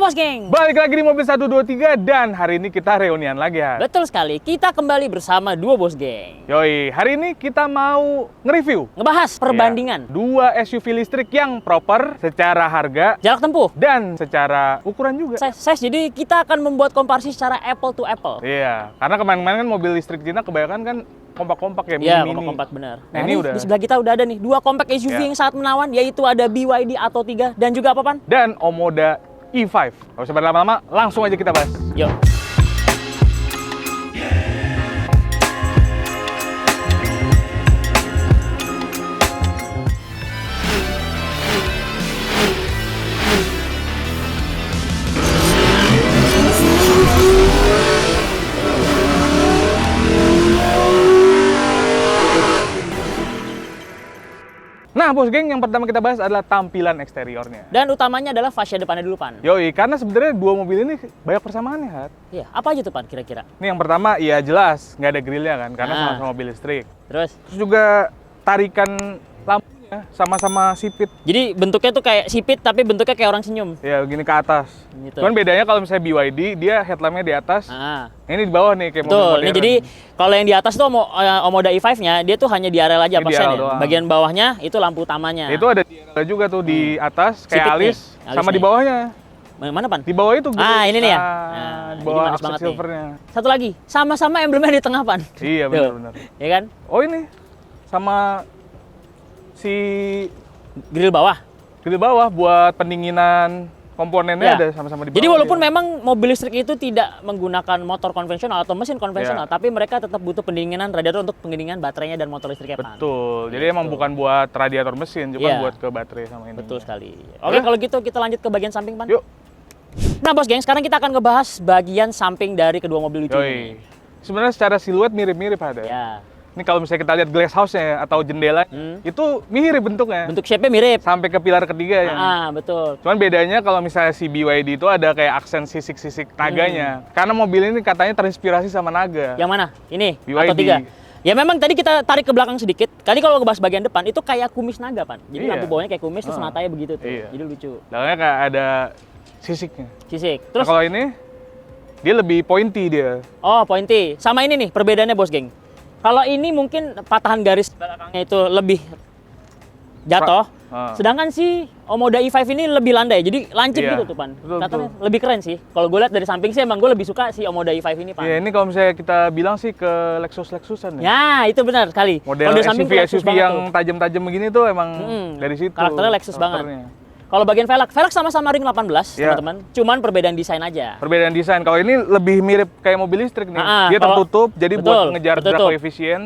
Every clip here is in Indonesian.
Bos Geng. Balik lagi di Mobil 123 dan hari ini kita reunian lagi ya. Betul sekali, kita kembali bersama dua Bos Geng. Yoi, hari ini kita mau nge-review, Ngebahas perbandingan dua SUV listrik yang proper secara harga jarak tempuh dan secara ukuran juga. size. Jadi kita akan membuat komparasi secara apple to apple. Iya, karena kemarin-kemarin kan mobil listrik Cina kebanyakan kan kompak-kompak ya, Iya, mini-mini. kompak benar. Nah, ini udah. Di sebelah kita udah ada nih dua compact SUV Ya. yang sangat menawan, yaitu ada BYD Atto 3 dan juga apa, Pan? Dan Omoda E5. Gak usah berlama-lama, langsung aja kita bahas. Yuk. Nah, Bos Geng, yang pertama kita bahas adalah tampilan eksteriornya. Dan utamanya adalah fascia depannya dulu, Pan. Yoi, karena sebenarnya dua mobil ini banyak persamaannya, Hat. Iya, apa aja tuh, Pan, kira-kira? Ini yang pertama, ya jelas, nggak ada grillnya kan, karena Nah. sama-sama mobil listrik. Terus, Terus juga tarikan lampunya sama-sama sipit. jadi bentuknya tuh kayak sipit, tapi bentuknya kayak orang senyum. Ya, begini ke atas. Gitu. Cuman bedanya kalau misalnya BYD, dia headlampnya di atas. Ah. Ini di bawah nih, kayak mobil Betul. modern. Ini jadi kalau yang di atas tuh Omoda E5-nya, dia tuh hanya di area aja Ini di persen area ya. doang. Bagian bawahnya itu lampu utamanya. Itu ada di juga tuh di atas, kayak Sipit nih, alis, alis sama di nih. bawahnya. Mana, Pan? Di bawah itu. Ini nih ya. Nah, Nah, di ini bawah manis offset banget nih. silvernya. Satu lagi, sama-sama emblemnya di tengah, Pan. Iya, Tuh. benar-benar. Ya kan? Oh ini, sama si Grill bawah. grill bawah buat pendinginan komponennya Ya. ada sama-sama di bawah. Jadi walaupun dia. memang mobil listrik itu tidak menggunakan motor konvensional atau mesin konvensional, Ya. tapi mereka tetap butuh pendinginan radiator untuk pendinginan baterainya dan motor listriknya, Pan. Betul. Jadi emang bukan buat radiator mesin, cuma Iya. buat ke baterai sama ini. Betul sekali. Oke, kalau gitu kita lanjut ke bagian samping, Pan. Yuk. Nah, Bos Geng, sekarang kita akan ngebahas bagian samping dari kedua mobil itu. Yoi. Sebenarnya secara siluet mirip-mirip ada. Ya. Ini kalau misalnya kita lihat glass house-nya atau jendela, itu mirip bentuknya. Bentuk shape-nya mirip. Sampai ke pilar ketiga ya. Betul. Cuman bedanya kalau misalnya si BYD itu ada kayak aksen sisik-sisik naganya. Karena mobil ini katanya terinspirasi sama naga. Yang mana? Ini BYD. atau 3? Ya memang tadi kita tarik ke belakang sedikit. Tadi kalau ngebahas bagian depan itu kayak kumis naga, Pan. Jadi Iya. lampu bawahnya kayak kumis, terus matanya begitu tuh. Iya. Jadi lucu. Belakangnya kayak ada sisiknya. Sisik. Nah, Terus kalau ini dia lebih pointy dia. pointy. Sama ini nih perbedaannya, Bos Geng. Kalau ini mungkin patahan garis belakangnya itu lebih jatuh. Sedangkan si Omoda E5 ini lebih landai. Jadi lancip Iya. gitu tuh, Pan. Betul, Katanya lebih keren sih. Kalau gue lihat dari samping sih emang gue lebih suka si Omoda E5 ini, Pan. Iya, ini kalau misalnya kita bilang sih ke Lexusan ya. Ya, itu benar sekali. Model Kalau dari samping tuh Lexus SUV banget yang tuh. tajam-tajam begini tuh emang dari situ. Karakternya Lexus banget. karakternya. Kalau bagian velg sama-sama ring 18, Iya. teman-teman. Cuman perbedaan desain aja. Perbedaan desain. Kalau ini lebih mirip kayak mobil listrik nih. Dia kalau- tertutup, jadi betul, buat ngejar drag tertutup. koefisien.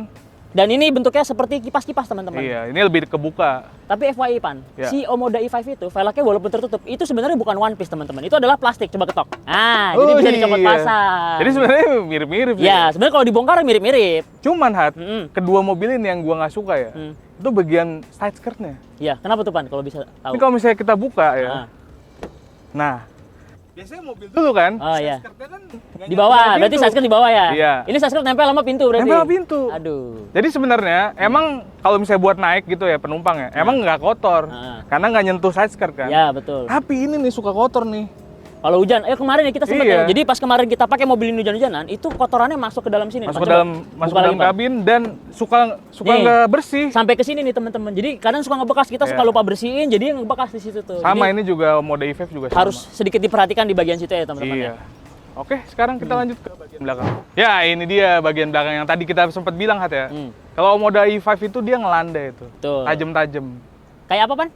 Dan ini bentuknya seperti kipas-kipas, teman-teman. Iya, ini lebih kebuka. Tapi FYI, Pan, Ya. si Omoda E5 itu velgnya walaupun tertutup, itu sebenarnya bukan one piece, teman-teman. Itu adalah plastik. Coba ketok. Jadi bisa dicopot pasang. Jadi sebenarnya mirip-mirip sih. Ya, sebenarnya kalau dibongkar mirip-mirip. Cuman Hat, Mm-mm. kedua mobil ini yang gua nggak suka ya, itu bagian side skirtnya. Iya, kenapa tuh, Pan? Kalau bisa tahu. Ini kalau misalnya kita buka ya, Ah. nah, biasanya mobil dulu kan, Oh, iya. side skirtnya kan nggak Di nyampe bawah, pintu. berarti side skirt di bawah ya? Iya. Ini side skirt nempel sama pintu berarti? Nempel sama pintu. Aduh. Jadi sebenarnya emang kalau misalnya buat naik gitu ya penumpang ya, emang nggak kotor, karena nggak nyentuh side skirt kan. Ya, betul. Tapi ini nih suka kotor nih. Kalau hujan, kemarin ya kita sempet Iya. ya. Jadi pas kemarin kita pakai mobil ini hujan-hujanan, itu kotorannya masuk ke dalam sini. Masuk Pak. ke Coba dalam buka lagi, Pak. kabin dan suka Nih. nggak bersih. Sampai ke sini nih, teman-teman. Jadi kadang suka ngebekas, kita suka Iya. lupa bersihin, jadi ngebekas di situ tuh. Sama Jadi ini juga Omoda E5 juga sama. harus sedikit diperhatikan di bagian situ ya, teman-teman. Iya. Ya. Oke, sekarang kita lanjut ke bagian belakang. Ya, ini dia bagian belakang yang tadi kita sempat bilang, Hat ya. Kalau Omoda E5 itu dia ngelandai itu. Betul. Tajam-tajam. Kayak apa, Pan?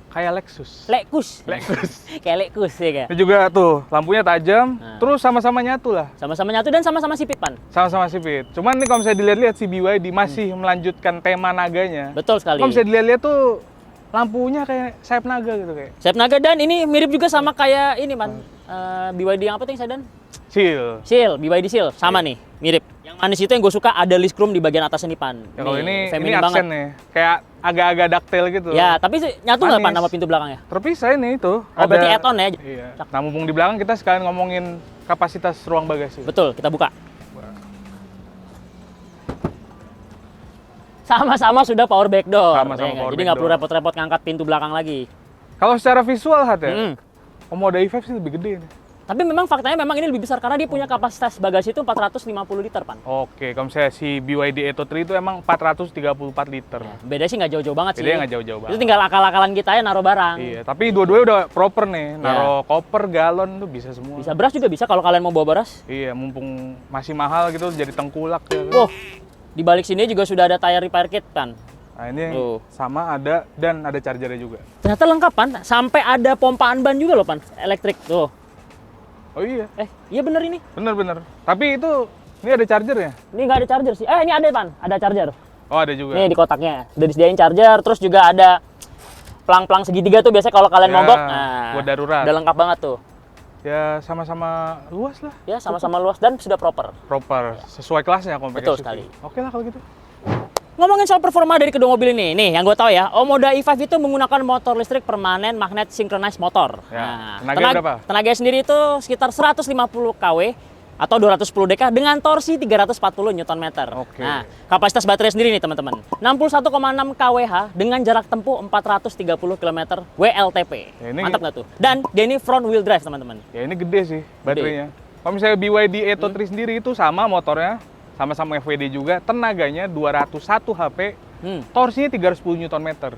Kayak Lexus. Lexus. Kayak Lexus ya kayak. Ini juga tuh, lampunya tajam, terus sama-sama nyatu lah. Sama-sama nyatu dan sama-sama sipit, Pan. Sama-sama sipit. Cuman nih kalau misalnya dilihat-lihat si BYD masih melanjutkan tema naganya. Betul sekali. Kalau misalnya dilihat-lihat tuh lampunya kayak sayap naga gitu kayak. Sayap naga, dan ini mirip juga sama kayak ini, Pan. BYD yang apa tuh yang saya dan? Seal. Seal, BYD Seal, sama nih, mirip. Yang manis itu yang gue suka ada list chrome di bagian atas ini, Pan. Ya, kalau ini feminin aksen nih, kayak agak-agak daktil gitu. Ya, tapi nyatu nggak, Pan, Manis. sama pintu belakangnya? Terpisah ini itu. Oh, berarti add-on ya? Iya. Nah, mumpung di belakang kita sekalian ngomongin kapasitas ruang bagasi. Betul, kita buka. Sama-sama sudah power back door. Sama-sama ya kan? power Jadi back nggak perlu door. repot-repot ngangkat pintu belakang lagi. Kalau secara visual, Hat ya, Omoda E5 sih lebih gede nih. Tapi memang faktanya memang ini lebih besar karena dia punya kapasitas bagasi itu 450 liter, Pan. Oke, kalau misalnya si BYD Atto 3 itu emang 434 liter. Beda sih nggak jauh-jauh banget sih. Bedanya nggak jauh-jauh banget. Itu tinggal akal-akalan kita ya naruh barang. Iya, tapi dua-duanya udah proper nih. Naruh koper, galon tuh bisa semua. Bisa beras juga bisa kalau kalian mau bawa beras. Iya, mumpung masih mahal gitu jadi tengkulak ya. Wah, di balik sini juga sudah ada tire repair kit, Pan. Nah, ini sama ada dan ada chargernya juga. Ternyata lengkap, Pan. Sampai ada pompaan ban juga loh, Pan. Elektrik tuh. Oh iya. Iya bener ini. Bener. Tapi itu, ini ada charger ya? Ini nggak ada charger sih. Ini ada, Pan. Ada charger. Oh, ada juga. Nih di kotaknya. Udah disediain charger, terus juga ada pelang-pelang segitiga tuh biasanya kalau kalian mogok. Nah, buat darurat. Udah lengkap banget tuh. Ya, sama-sama luas lah. Ya, sama-sama luas dan sudah proper. Proper, sesuai kelasnya compact Betul SUV. sekali. Oke lah kalau gitu. Ngomongin soal performa dari kedua mobil ini, nih yang gue tahu ya, Omoda E5 itu menggunakan motor listrik permanen magnet synchronized motor. Ya. Tenaganya berapa? Tenaganya sendiri itu sekitar 150 kW atau 210 dk dengan torsi 340 Nm. Oke. Nah, kapasitas baterai sendiri nih teman-teman, 61,6 kWh dengan jarak tempuh 430 km WLTP. Ya, ini Mantap nggak tuh? Dan dia ini front wheel drive teman-teman. Ya ini gede sih baterainya. Kalau misalnya BYD Atto 3 sendiri itu sama motornya, sama-sama FWD juga, tenaganya 201 HP, torsinya 310 Nm.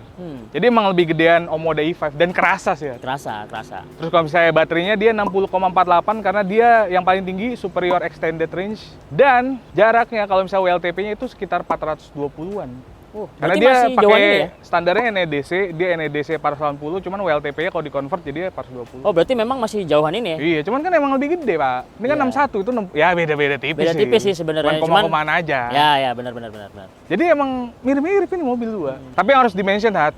Jadi emang lebih gedean Omoda E5 dan kerasa sih ya. Kerasa. Terus kalau misalnya baterainya dia 60,48 karena dia yang paling tinggi superior extended range dan jaraknya kalau misalnya WLTP-nya itu sekitar 420-an. Karena dia pakai standarnya NEDC, dia NEDC 480, cuman WLTP-nya kalau di-convert jadi 420. Oh, berarti memang masih jauhan ini ya? Iya, cuman kan emang lebih gede, Pak. Ini kan 61 itu ya beda-beda tipis Beda tipis sih sebenarnya. Cuman koma-komaan aja. Ya, benar. Jadi emang mirip-mirip ini mobil dua. Tapi yang harus di-mention, Hat,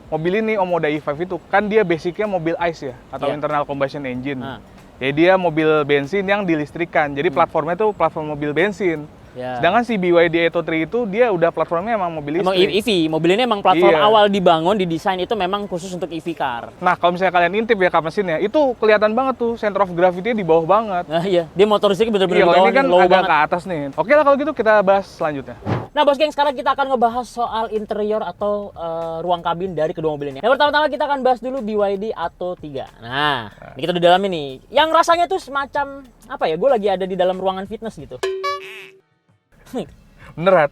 mobil ini Omoda E5 itu kan dia basicnya mobil ICE ya, atau internal combustion engine. Jadi dia mobil bensin yang dilistrikan. Jadi platformnya tuh platform mobil bensin. Ya. Sedangkan si BYD Atto 3 itu dia udah platformnya emang mobil listrik. Emang EV, mobil ini emang platform awal dibangun, didesain itu memang khusus untuk EV car. Nah, kalau misalnya kalian intip ya kap mesinnya, itu kelihatan banget tuh center of gravity-nya di bawah banget. Nah iya, dia motor listrik bener-bener di bawah, ini kan low agak banget. ke atas nih. Oke lah kalau gitu kita bahas selanjutnya. Nah bos geng, sekarang kita akan ngebahas soal interior atau ruang kabin dari kedua mobil ini. Yang pertama-tama kita akan bahas dulu BYD Atto 3. Nah, ini kita di dalam ini. Yang rasanya tuh semacam, apa ya, gue lagi ada di dalam ruangan fitness gitu. Bener.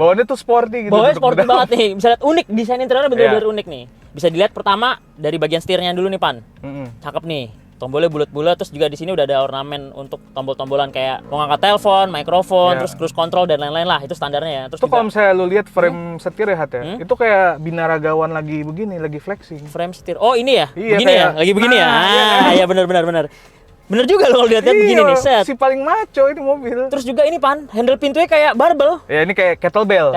Bawaannya tuh sporty gitu. Bawaannya sporty banget nih. Bisa lihat unik, desain interiornya bener-bener unik nih. Bisa dilihat pertama dari bagian setirnya dulu nih, Pan. Cakep nih. Tombolnya bulat-bulat, terus juga di sini udah ada ornamen untuk tombol-tombolan kayak mau ngangkat telepon, mikrofon, terus cruise control dan lain-lain lah. Itu standarnya ya. Terus itu kalau misalnya lu lihat frame setir ya, Hat, ya. Itu kayak binaragawan lagi begini, lagi flexing. Frame setir. Oh, ini ya? Iya, begini ya? Lagi begini ya? Iya bener. Bener juga loh kalau lihat begini nih, set. Si paling maco ini mobil. Terus juga ini, Pan, handle pintunya kayak barbel. Ya ini kayak kettlebell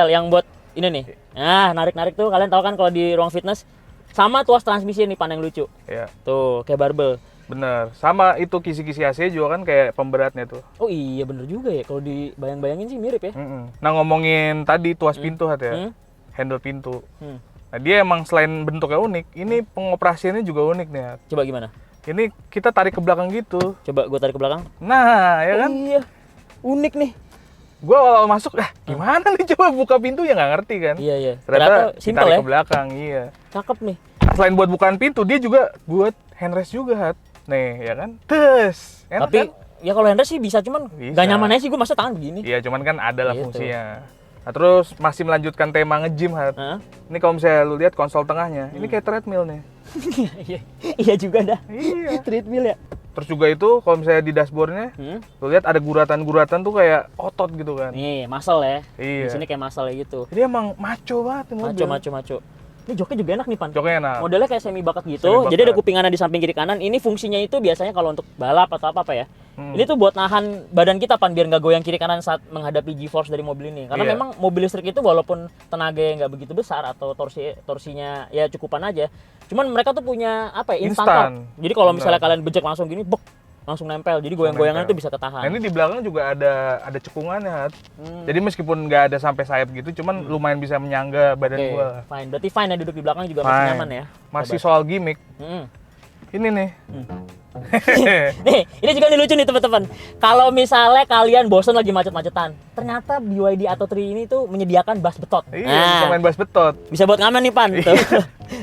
yang buat ini nih. Nah, narik-narik tuh kalian tahu kan kalau di ruang fitness. Sama tuas transmisi nih, Pan, yang lucu. Iya. Tuh, kayak barbel. Bener. Sama itu kisi-kisi AC juga kan kayak pemberatnya tuh. Oh iya bener juga ya, kalau dibayang-bayangin sih mirip ya. Nah ngomongin tadi tuas pintu, Hat, ya. Handle pintu. Nah dia emang selain bentuknya unik, ini pengoperasiannya juga unik nih, Hat. Coba gimana? Ini kita tarik ke belakang gitu. Coba gue tarik ke belakang. Nah, ya kan? Iya, unik nih. Gue awal masuk, gimana nih coba buka pintu ya nggak ngerti kan? Iya. Ternyata simpel tarik ya? ke belakang, iya. Cakep nih. Selain buat bukaan pintu, dia juga buat handrest juga, Hat. Nih, ya kan? Tes. Tapi kan? ya kalau handrest sih bisa, cuman nggak nyaman aja sih gue masa tangan begini. Iya, cuman kan ada lah fungsinya. Nah, terus masih melanjutkan tema nge-gym, Hat. Ini kalau misalnya lu lihat konsol tengahnya, ini kayak treadmill nih. Iya juga dah. Iya. Treadmill ya. Terus juga itu kalau misalnya di dashboardnya, lu lihat ada guratan-guratan tuh kayak otot gitu kan. Nih, muscle ya. Iya. Di sini kayak muscle ya gitu. Jadi emang maco banget nih mobil. Maco. Ini joknya juga enak nih, Pan. Joknya enak. Modelnya kayak semi bakat gitu. Jadi ada kupingannya di samping kiri kanan. Ini fungsinya itu biasanya kalau untuk balap atau apa ya. Ini tuh buat nahan badan kita, Pan, biar nggak goyang kiri kanan saat menghadapi G-force dari mobil ini. Karena memang mobil listrik itu walaupun tenaganya nggak begitu besar atau torsinya ya cukupan aja. Cuman mereka tuh punya apa ya, instant torque. Jadi kalau misalnya kalian bejek langsung gini, langsung nempel. Jadi goyang-goyangan itu bisa ketahan. Nah, ini di belakang juga ada cekungannya, Hat. Jadi meskipun nggak ada sampai sayap gitu, cuman lumayan bisa menyangga badan gua. Fine. Berarti fine ya, duduk di belakang juga masih nyaman ya. Masih soal gimmick. Ini nih. Nih, ini juga nih lucu nih teman-teman. Kalau misalnya kalian bosan lagi macet-macetan, ternyata BYD Atto 3 ini tuh menyediakan bas betot. Iya, bisa main bas betot. Bisa buat ngamen nih, Pan. Tuh.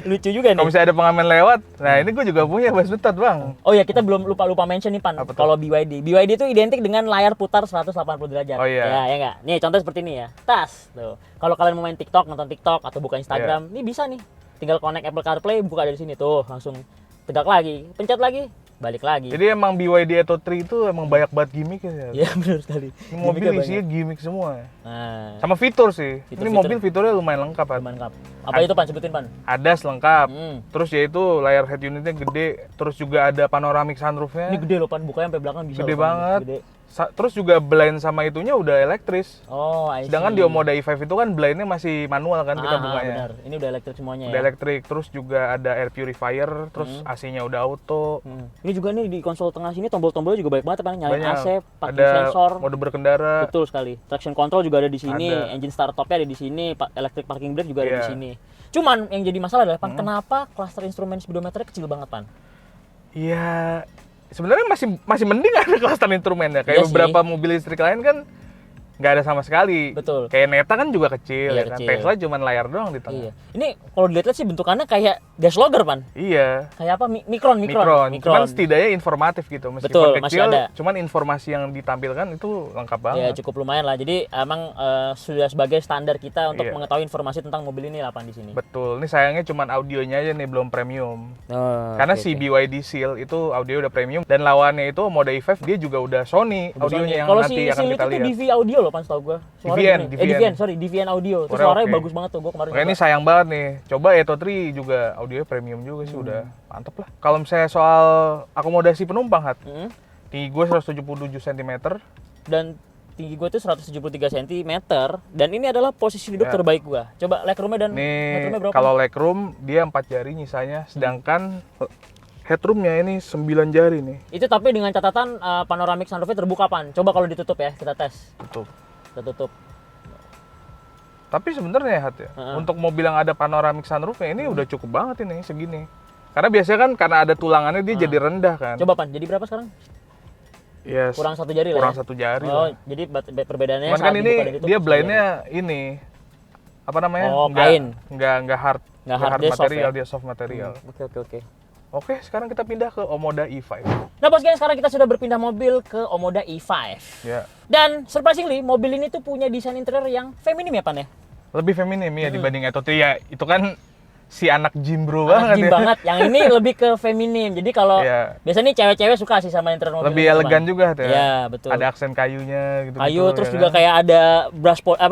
Lucu juga nih. Kalau misalnya ada pengamen lewat, nah ini gue juga punya bas betot, Bang. Oh ya, kita belum lupa mention nih, Pan. Kalau BYD. BYD itu identik dengan layar putar 180 derajat. Oh iya. Ya enggak? Nih, contoh seperti ini ya. Tas, tuh. Kalau kalian mau main TikTok, nonton TikTok atau buka Instagram, ini bisa nih. Tinggal connect Apple CarPlay, buka dari sini tuh, langsung tegak lagi, pencet lagi, balik lagi. Jadi emang BYD Atto 3 itu emang banyak banget gimmick ya. Iya benar sekali. Ini mobil isinya gimmick semua. Nah, sama fitur sih. Ini Fitur-fitur. mobil fiturnya lumayan lengkap, Pan. cuman lengkap. Apa itu, Pan? Sebutin, Pan. ADAS lengkap. Hmm. Terus yaitu layar head unitnya gede. Terus juga ada panoramic sunroofnya. Ini gede loh, Pan. Bukanya sampai belakang bisa. Gede loh, Pan. banget. Gede. Terus juga blind sama itunya udah elektris. Oh, I see. Sedangkan di Omoda i5 itu kan blindnya masih manual kan kita bukanya. Benar. Ini udah elektrik semuanya Udah ya. elektrik. Terus juga ada air purifier. Terus AC-nya udah auto. Ini juga nih di konsol tengah sini tombol-tombolnya juga banyak banget, Pan. Nyalain Banyak. AC, pakai Ada sensor. mode berkendara. Betul sekali. Traction control juga ada di sini, Ada. engine start-stopnya ada di sini, electric parking brake juga ada di Iya. sini. Cuman yang jadi masalah adalah, Pan, kenapa cluster instrumen speedometernya kecil banget, Pan? Iya, sebenarnya masih mending ada cluster instrumennya. Kayak Iya sih. beberapa mobil listrik lain kan nggak ada sama sekali. Betul. Kayak Neta kan juga kecil, Iya, ya kan. kecil. Tesla cuma layar doang di tengah. Iya. Ini kalau dilihat sih bentukannya kayak dash logger, Pan. Iya. Kayak apa? Mikron. Cuman setidaknya informatif gitu. Meskipun Betul, kecil, masih ada. cuman informasi yang ditampilkan itu lengkap Ya banget. cukup lumayan lah. Jadi emang sudah sebagai standar kita untuk Iya. mengetahui informasi tentang mobil ini lah, Pan, di sini. Betul. Ini sayangnya cuman audionya aja nih belum premium. Oh, Karena oke, si oke. BYD Seal itu audio udah premium dan lawannya itu Moda i5 dia juga udah Sony audionya yang Kalau nanti si akan Seal kita itu lihat. DV audio loh, Pan, setahu gua. DVN, DVN audio. Terus Suaranya suaranya oke. bagus banget tuh, gua kemarin Oke, ini coba. sayang banget nih. Coba Atto 3 juga audionya premium juga sih udah mantep lah. Kalau misalnya soal akomodasi penumpang, Hat, Mm-mm. tinggi gue 177 cm. Dan tinggi gua tuh 173 cm dan ini adalah posisi duduk Ya. terbaik gua. Coba legroomnya dan Nih headroomnya berapa? kalau legroom dia 4 jari nyisanya, sedangkan headroomnya ini 9 jari nih. Itu tapi dengan catatan panoramic sunroofnya terbuka, Pan. Coba kalau ditutup ya, kita tes. Betul. Kita tutup. Tapi sebenarnya Hat ya, untuk mobil yang ada panoramic sunroofnya ini udah cukup banget ini segini. Karena biasanya kan karena ada tulangannya dia jadi rendah kan. Coba, Pan, jadi berapa sekarang? Yes. Kurang satu jari lah. Kurang ya? satu jari Oh, lah. jadi perbedaannya Cuman saat kan dibuka ini dan ditutup dia satu blindnya jari. ini apa namanya? Oh, kain. Nggak hard. Nggak hard, dia soft material, ya? dia soft material. Oke. Oke, sekarang kita pindah ke Omoda i5. Nah, bos geng, sekarang kita sudah berpindah mobil ke Omoda i5. Ya. Dan surprisingly, mobil ini tuh punya desain interior yang feminim ya, Pan ya? Lebih feminim ya dibanding Atto 3 ya. Itu kan si anak jimbro Anak banget gym ya. banget. Yang ini lebih ke feminim. Jadi kalau Iya. biasanya nih cewek-cewek suka sih sama interior mobil Lebih ini, elegan Pan. juga ya. Iya, betul. Ada aksen kayunya gitu. Kayu terus juga kayak ada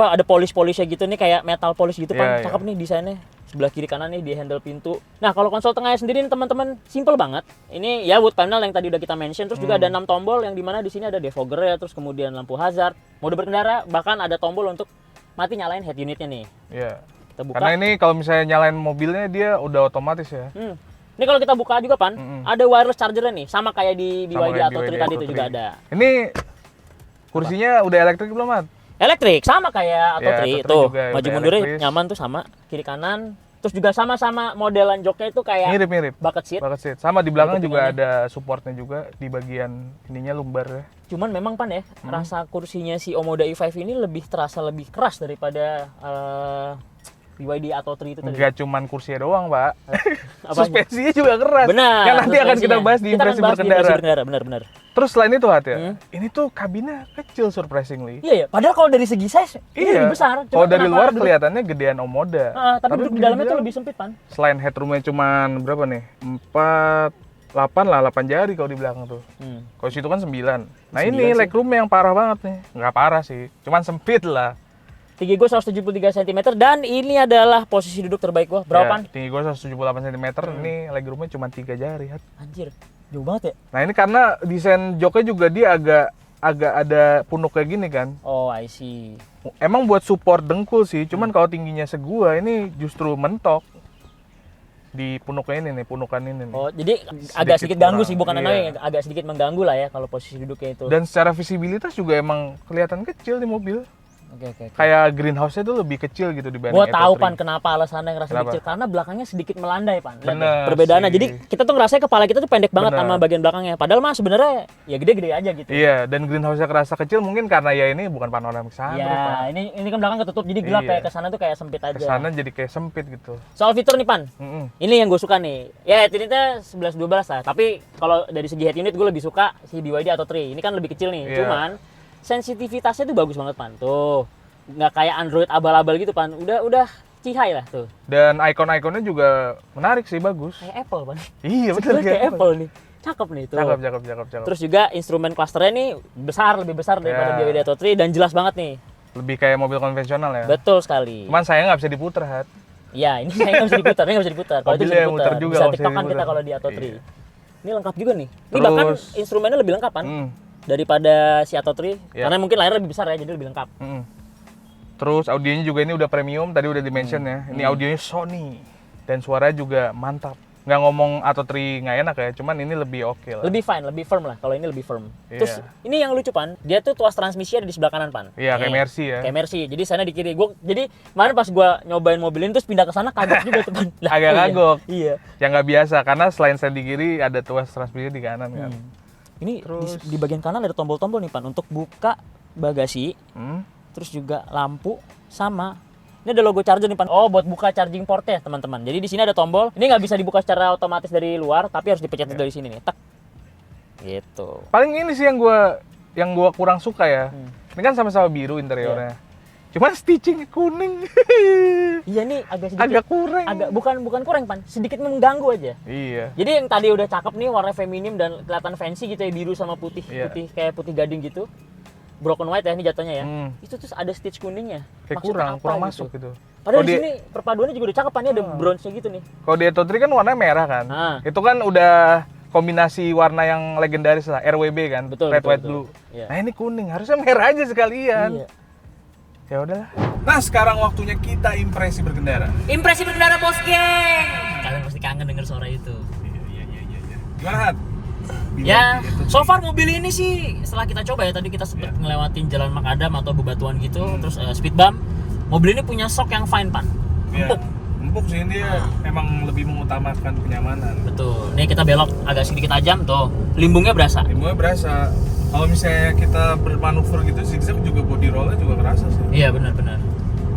ada polish-polishnya gitu nih, kayak metal polish gitu, Pan. Iya, Cakep nih desainnya. Sebelah kiri kanan nih di handle pintu. Nah, kalau konsol tengahnya sendiri nih teman-teman, simple banget. Ini ya wood panel yang tadi udah kita mention, terus juga ada 6 tombol yang dimana di sini ada defogger ya, terus kemudian lampu hazard, mode berkendara, bahkan ada tombol untuk mati nyalain head unitnya nih. Iya. Kita buka. Karena ini kalau misalnya nyalain mobilnya dia udah otomatis ya. Ini kalau kita buka juga, Pan, ada wireless charger nih, sama kayak di Sama BYD kayak Atto 3 BYD tadi Atto itu juga 3. ada. Ini kursinya udah elektrik belum, Mat? Elektrik sama kayak Atto Ya, 3 Atto 3 tuh. juga Maju udah mundurnya elektris. nyaman tuh sama, kiri kanan. Terus juga sama-sama modelan joknya itu kayak Mirip-mirip. bucket seat. Bucket seat. Sama di belakang Untuk juga ininya. ada supportnya juga di bagian ininya lumbar ya. Cuman memang, Pan ya, rasa kursinya si Omoda i5 ini terasa lebih keras daripada BYD Atto 3 itu tadi. Enggak cuman kursinya doang, Pak. Apanya? Suspensinya juga keras. Benar. Yang nanti akan kita suspensinya. bahas di Kita akan impresi bahas di impresi berkendara. berkendara, benar. Terus selain itu, Hat ya, ini tuh kabinnya kecil surprisingly. Iya ya, padahal kalau dari segi size ini lebih besar. Cuma Kalau dari kenapa luar duduk- kelihatannya gedean Omoda. tapi duduk di dalamnya tuh lebih sempit, Pan. Selain headroomnya cuman berapa nih? 8 lah, 8 jari kalau di belakang tuh. Kalau situ kan 9. Nah 9 ini sih. legroomnya yang parah banget nih. Nggak parah sih, cuman sempit lah. Tinggi gue 173 cm dan ini adalah posisi duduk terbaik gue. Berapa, Pan? Ya, tinggi gue 178 cm, ini legroomnya cuma 3 jari. Hat. Anjir, jauh banget ya? Nah ini karena desain joknya juga dia agak ada punuk kayak gini kan. Oh, I see. Emang buat support dengkul sih, cuman kalau tingginya segua ini justru mentok di punuknya ini nih, punukan ini nih. Oh, jadi agak sedikit ganggu kurang. sih, bukan Iya. annoying, agak sedikit mengganggu lah ya kalau posisi duduknya itu. Dan secara visibilitas juga emang kelihatan kecil di mobil. Oke. Kayak greenhouse-nya tuh lebih kecil gitu dibanding Gua tahu Eto 3. Pan kenapa alasannya ngerasa Kenapa? kecil, karena belakangnya sedikit melandai Pan. Lihat Bener deh, perbedaannya. sih. Jadi kita tuh ngerasa kepala kita tuh pendek banget Bener. sama bagian belakangnya. Padahal mah sebenarnya ya gede-gede aja gitu. Iya, dan greenhouse-nya kerasa kecil mungkin karena ya ini bukan panoramik sunroof. Ya, ini kan belakang ketutup jadi gelap Iya. ya, kesana tuh kayak sempit aja. Kesana jadi kayak sempit gitu. Soal fitur nih Pan, Mm-mm. ini yang gue suka nih. Ya head unitnya 11-12 lah, tapi kalau dari segi head unit gue lebih suka si BYD atau 3. Ini kan lebih kecil nih, Iya. cuman sensitivitasnya tuh bagus banget Pan. Tuh, nggak kayak Android abal-abal gitu Pan. Udah cihai lah tuh. Dan ikon-ikonnya juga menarik sih, bagus. Kayak Apple Pan. Iya, betul Sebenarnya kayak Apple nih. Cakep nih tuh. Cakep. Terus juga instrumen clusternya nih lebih besar daripada Ya. BYD atau 3 dan jelas banget nih. Lebih kayak mobil konvensional ya. Betul sekali. Cuman saya nggak bisa diputer, Hat. Ya, ini saya nggak bisa diputar, ini nggak bisa diputar. Kalau itu Mobilnya bisa muter diputar, juga bisa kalau bisa tiktokan kita diputar. kalau di Atto 3. Iya. Ini lengkap juga nih. Ini Terus- bahkan instrumennya lebih lengkap kan daripada si Atto 3, Iya. karena mungkin layarnya lebih besar ya, jadi lebih lengkap. Terus audionya juga ini udah premium, tadi udah di-mention ya. Ini audionya Sony. Dan suaranya juga mantap. Nggak ngomong Atto 3 nggak enak ya, cuman ini lebih oke lah. Lebih fine, lebih firm lah. Kalau ini lebih firm. Iya. Terus ini yang lucu Pan, dia tuh tuas transmisi ada di sebelah kanan Pan. Iya, kayak Nih, Mercy ya. Kayak Mercy. Jadi sana di kiri. Jadi kemarin pas gua nyobain mobil ini terus pindah ke sana kaget juga tuh Pan. Lah, Agak oh iya. kagok. Iya. Yang nggak biasa, karena selain stand di kiri, ada tuas transmisi di kanan kan. Ini Terus- di bagian kanan ada tombol-tombol nih Pan untuk buka bagasi. Hmm. Terus juga lampu sama ini ada logo charger nih Pan. Oh, buat buka charging portnya teman-teman. Jadi di sini ada tombol. Ini nggak bisa dibuka secara otomatis dari luar, tapi harus dipencet dari sini nih. Tak. Gitu. Paling ini sih yang gua kurang suka ya. Ini kan sama-sama biru interiornya. Cuman stitching kuning. Iya nih agak sedikit Agak kurang. agak bukan kurang Pan, sedikit mengganggu aja. Iya. Jadi yang tadi udah cakep nih warna feminim dan kelihatan fancy gitu ya, biru sama putih, Iya. putih kayak putih gading gitu. Broken white ya ini jatuhnya ya. Hmm. Itu terus ada stitch kuningnya. Kayak Maksudnya kurang apa masuk gitu. Padahal Kalau di di- sini perpaduannya juga udah cakep Pan, ini ada bronze-nya gitu nih. Kalau di Atto 3 kan warnanya merah kan. Ah. Itu kan udah kombinasi warna yang legendaris lah, RWB kan, Betul, red, betul, white, betul. blue. Iya. Nah ini kuning, harusnya merah aja sekalian. Iya. Ya udahlah. Nah sekarang waktunya kita impresi berkendara. Impresi berkendara bos geng. Kalian pasti kangen denger suara itu. Iya. Gimana Hat? Ya, so far mobil ini sih setelah kita coba ya, tadi kita sempet ngelewatin jalan makadam atau bebatuan gitu, terus speed bump. Mobil ini punya shock yang fine Pan. Empuk. Empuk sih, dia emang lebih mengutamakan kenyamanan. Betul. Nih kita belok agak sedikit tajam tuh. Limbungnya berasa. Limbungnya berasa. Kalau misalnya kita bermanuver gitu, zigzag juga body rollnya juga kerasa sih. Iya benar-benar.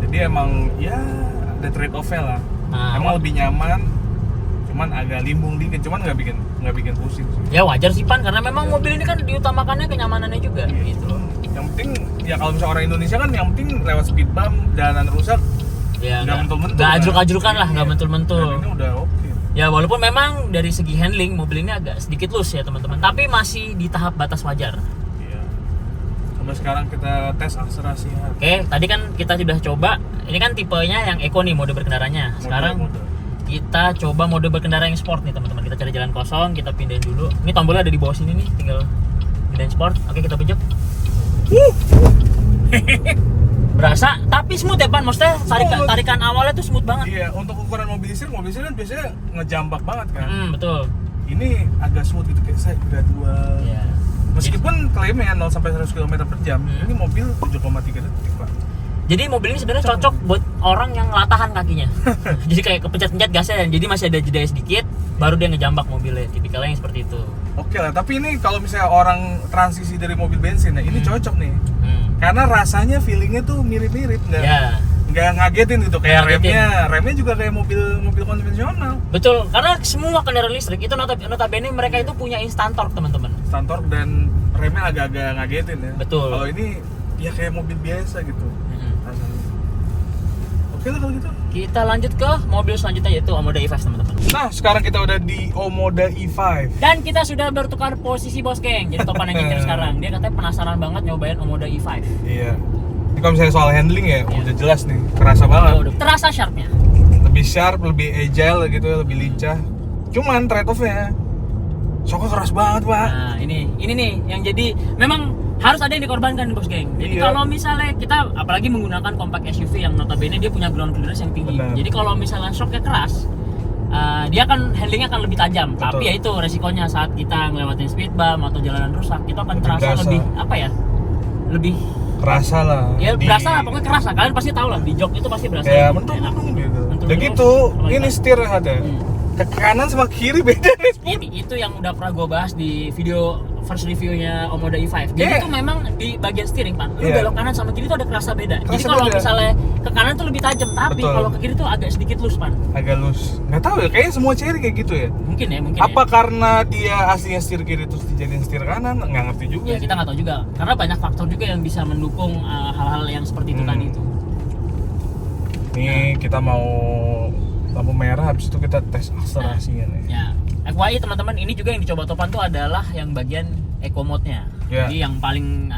Jadi emang ya ada trade off-nya lah. Nah, Emang lebih nyaman, cuman agak limbung dikit, cuman nggak bikin pusing sih. Ya wajar sih Pan, karena memang mobil ini kan diutamakannya kenyamanannya juga gitu. Yang penting ya kalau misalnya orang Indonesia kan yang penting lewat speed bump, jalanan rusak, Ya nggak mentul-mentul. nggak kan? ajruk-ajrukan lah, nggak Iya. mentul-mentul. Dan ini udah oke. Ya walaupun memang dari segi handling mobil ini agak sedikit loose ya teman-teman, tapi masih di tahap batas wajar. Iya. Sampai sekarang kita tes akselerasi. Oke, tadi kan kita sudah coba. Ini kan tipenya yang eco nih mode berkendaranya. Sekarang kita coba mode berkendara yang sport nih teman-teman. Kita cari jalan kosong, kita pindahin dulu. Ini tombolnya ada di bawah sini nih, tinggal pindahin sport. Oke, kita pijak. Berasa, tapi smooth ya Pan. Maksudnya tarikan awalnya tuh smooth banget. Iya, untuk ukuran mobil listrik kan biasanya ngejambak banget kan. Betul. Ini agak smooth gitu, kayak saya gradual. Iya. Meskipun klaimnya 0 sampai 100 km per jam, ini mobil 7,3 detik Pak. Jadi mobil ini sebenarnya cocok buat orang yang latahan kakinya. Jadi kayak kepencet-pencet gasnya, dan jadi masih ada jeda sedikit, baru dia ngejambak mobilnya. Tipikalnya yang seperti itu. Oke lah, tapi ini kalau misalnya orang transisi dari mobil bensin, nah ini cocok nih. Karena rasanya feelingnya tuh mirip-mirip, nggak ngagetin gitu, kayak remnya juga kayak mobil konvensional. Betul, karena semua kendaraan listrik itu notabene mereka itu punya instant torque teman-teman. Instant torque dan remnya agak-agak ngagetin ya. Betul. Kalau ini ya kayak mobil biasa gitu. Rasanya. Oke lah kalau gitu. Kita lanjut ke mobil selanjutnya yaitu Omoda E5 teman-teman. Nah sekarang kita udah di Omoda E5. Dan kita sudah bertukar posisi bos geng. Jadi Topan yang nyetir sekarang. Dia katanya penasaran banget nyobain Omoda E5. Iya. Ini kalau misalnya soal handling ya, udah jelas nih, kerasa banget. Udah terasa sharpnya. Lebih sharp, lebih agile gitu, lebih lincah. Cuman trade off-nya, shocknya keras banget Pak. Nah ini nih yang jadi memang harus ada yang dikorbankan bos geng. Jadi Iya. kalau misalnya kita apalagi menggunakan compact SUV yang notabene dia punya ground clearance yang tinggi. Benar. Jadi kalau misalnya shocknya keras, dia akan handlingnya akan lebih tajam. Betul. Tapi ya itu resikonya saat kita ngelewatin speed bump atau jalanan rusak, itu akan Lebih terasa berasa. lebih apa ya? Lebih Kerasa lah. Ya berasa lah, pokoknya keras lah. Kalian pasti tahu lah di jok itu pasti berasa. Ya, enak. mentung gitu. Mentung Udah terus, gitu, apalagi ini kan? setir ada. Ke kanan sama kiri beda nih. Itu yang udah pernah gue bahas di video first reviewnya Omoda E5. Jadi Yeah. itu memang di bagian steering, Pan. Lu Yeah. belok kanan sama kiri tuh ada kerasa beda. Jadi Kerasa kalau beda. misalnya ke kanan tuh lebih tajam, tapi Betul. kalau ke kiri tuh agak sedikit loose, Pan. Agak loose. Nggak tahu ya, kayaknya semua Cherry kayak gitu ya. Mungkin ya. Apa karena dia aslinya setir kiri terus dijadiin setir kanan? Nggak ngerti juga. Ya kita nggak tahu juga. Karena banyak faktor juga yang bisa mendukung hal-hal yang seperti itu tadi itu. Nih kita mau lampu merah, habis itu kita tes akselerasinya nih. Ya, FYI teman-teman, ini juga yang dicoba Topan tuh adalah yang bagian eco mode-nya. Ya. Jadi yang paling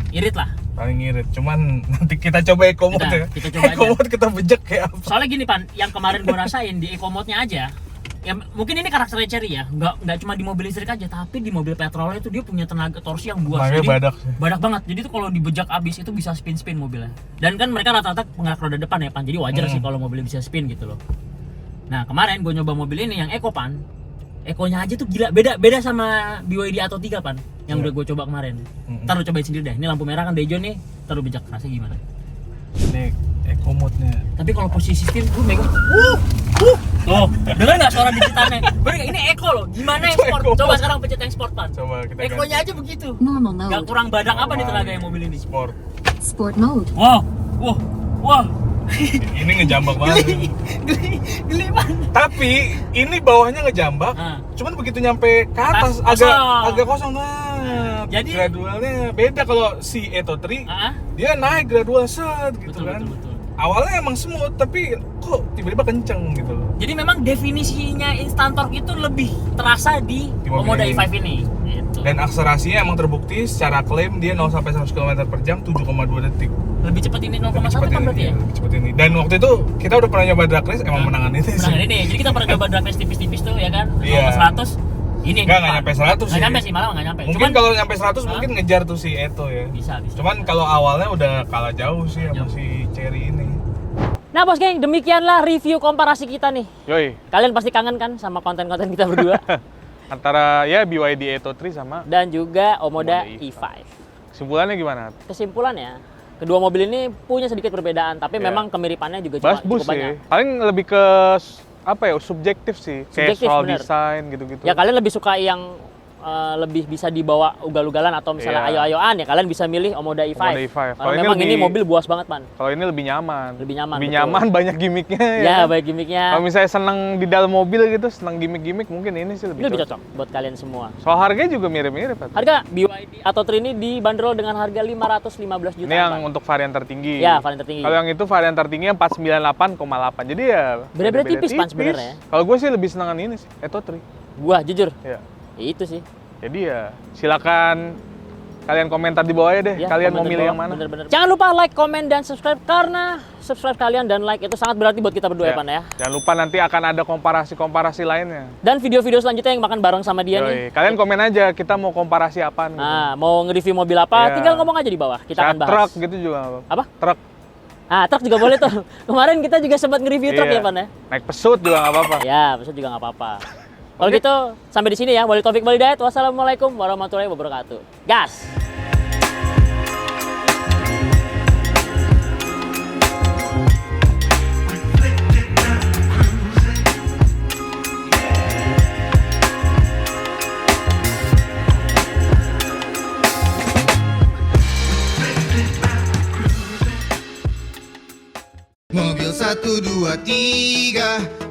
irit lah. Paling ngirit, cuman nanti kita coba eco mode ya. Kita coba Eco aja. mode kita bejek kayak apa? Soalnya gini Pan, yang kemarin gua rasain di eco mode-nya aja. Ya mungkin ini karakternya Cherry ya, nggak cuma di mobil listrik aja, tapi di mobil petrolnya itu dia punya tenaga torsi yang buas. Makanya Jadi, badak sih. badak banget. Jadi tuh kalau dibejak abis itu bisa spin mobilnya. Dan kan mereka rata-rata penggerak roda depan ya Pan, jadi wajar sih kalau mobilnya bisa spin gitu loh. Nah kemarin gue nyoba mobil ini yang eco Pan, ekonya aja tuh gila, beda sama BYD Atto 3 Pan, yang udah gue coba kemarin. Ntar lu cobain sendiri deh. Ini lampu merah kan Dejo nih, ntar lu bejak rasanya gimana. Nih eco mode-nya. Tapi kalau posisi spin gue megang tuh, dengar nggak suara digitalnya? Bener nggak? Ini eco loh, gimana yang sport? Eco. Coba sekarang pencet yang sport Pan. Coba kita Ekonya aja begitu. Normal Gak mode. kurang badak apa nih Normal. tenaga yang mobil ini? Sport. Sport mode. Wah, Ini ngejambak banget. geli Pan. Tapi ini bawahnya ngejambak, Ah. cuman begitu nyampe ke atas Atas, agak kosong banget. Jadi- gradualnya beda kalau si Atto 3 Ah, dia naik gradual set gitu betul, kan. betul. Awalnya emang smooth tapi kok tiba-tiba kenceng gitu loh. Jadi memang definisinya instant torque itu lebih terasa di Di mobil Omoda ini. E5 ini. Gitu. Dan akselerasinya emang terbukti secara klaim dia 0 sampai 100 km per jam 7,2 detik. Lebih cepat ini 0,1 Lebih cepat kan ini, berarti ya? lebih cepat ini. Dan waktu itu kita udah pernah nyoba drag race, emang menangan ini sih. Menangan ini. Jadi kita pernah coba drag race tipis-tipis tuh ya kan? 0 Iya. ke 100. Ini Nggak nyampe 100 Nggak sih. nyampe sih, malah nggak nyampe. Mungkin Cuman kalau nyampe 100 Hah? mungkin ngejar tuh si Atto ya. bisa. Cuman kalau awalnya udah kalah jauh sih sama Jauh. si Cherry ini. Nah bos geng, demikianlah review komparasi kita nih. Yoi, Kalian pasti kangen kan sama konten-konten kita berdua? antara ya BYD Atto 3 sama Dan juga Omoda Omoda E5. kesimpulannya gimana? Kesimpulannya, kedua mobil ini punya sedikit perbedaan, tapi Iya. memang kemiripannya juga Bahas cukup bus banyak. sih. Paling lebih ke apa ya, subjektif sih. Kayak Subjektif, soal bener. desain gitu-gitu. Ya kalian lebih suka yang lebih bisa dibawa ugal-ugalan atau misalnya Iya. ayo-ayoan ya kalian bisa milih Omoda E5. Omoda E5. Karena Kalau ini memang ini lebih- mobil buas banget Pan. Kalau ini lebih nyaman. Lebih nyaman, Lebih betul. nyaman, banyak gimmicknya Ya, kan? baik gimmicknya. Kalau misalnya seneng di dalam mobil gitu, seneng gimmick-gimmick, mungkin ini sih Ini lebih cocok buat kalian semua. Soal harganya juga mirip-mirip. Pat. Harga BYD Atto 3 ini dibanderol dengan harga 515 juta. Ini yang untuk varian tertinggi. Ya, varian tertinggi. Kalau yang itu varian tertingginya 498,8. Jadi ya Beda-beda tipis, Pan, sebenarnya. Kalau gue sih lebih senengan ini sih, Atto 3. Gua jujur, Ya. ya itu sih. Jadi ya silakan kalian komentar di bawah ya deh. Ya, Kalian komen mau di milih bawah, yang mana? bener-bener. Jangan lupa like, komen, dan subscribe karena subscribe kalian dan like itu sangat berarti buat kita berdua ya, Pan ya. Jangan lupa nanti akan ada komparasi-komparasi lainnya. Dan video-video selanjutnya yang makan bareng sama dia nih. Yoi. Kalian komen aja kita mau komparasi apaan gitu. Nah, mau nge-review mobil apa, Iya. tinggal ngomong aja di bawah. Kita akan Kayak bahas. truk gitu juga nggak apa-apa. Apa? Truk. Ah, truk juga boleh tuh. Kemarin kita juga sempat nge-review truk Iya. ya, Pan ya. Naik pesut juga nggak apa-apa. Ya, maksud juga nggak apa-apa. Kalau Oke. gitu, sampai di sini ya. Wali Taufik Wali Hidayat. Wassalamualaikum warahmatullahi wabarakatuh. Gas! Mobil 1, 2, 3